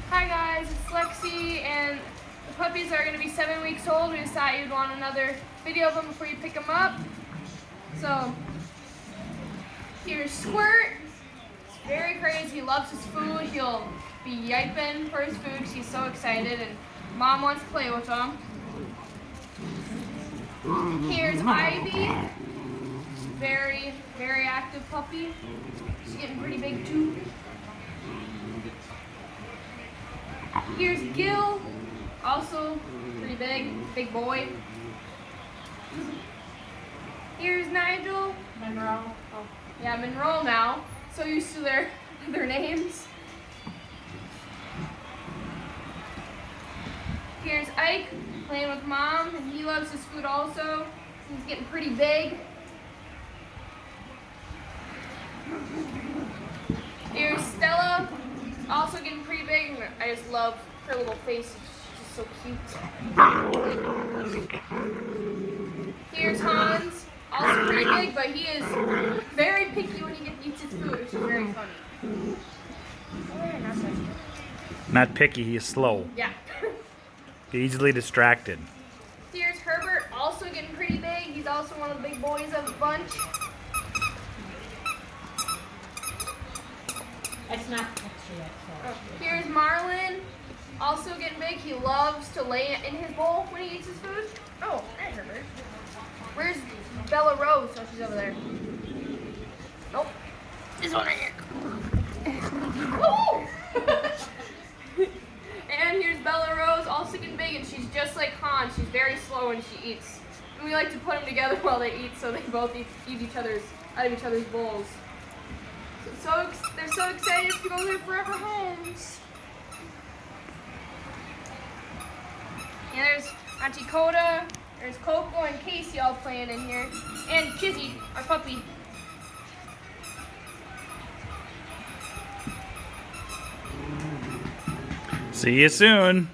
Hi guys, it's Lexi, and the puppies are going to be 7 weeks old. We decided you'd want another video of them before you pick them up. So, here's Squirt. He's very crazy. He loves his food. He'll be yiping for his food because he's so excited, and Mom wants to play with him. Here's Ivy. Very, very active puppy. She's getting pretty big too. Here's Gil, also pretty big boy. Here's Nigel. Monroe. Oh, yeah, Monroe now. So used to their names. Here's Ike playing with Mom, and he loves his food also. He's getting pretty big. Here's Stella, also getting pretty big. I just love her little face. She's just so cute. Here's Hans, also pretty big, but he is very picky when he eats his food, which is very funny. Not picky, he's slow. Yeah. Easily distracted. Here's Herbert, also getting pretty big. He's also one of the big boys of the bunch. It's not picture yet, so. Here's Marlin, also getting big. He loves to lay in his bowl when he eats his food. Oh, there's Herbert. Where's Bella Rose? Oh, she's over there. Nope. This one right here. Woo! And here's Bella Rose, also getting big, and she's just like Han. She's very slow when she eats. And we like to put them together while they eat, so they both eat out of each other's bowls. They're so excited to go to their forever homes. And there's Auntie Coda, there's Coco and Casey all playing in here, and Kizzy, our puppy. See you soon.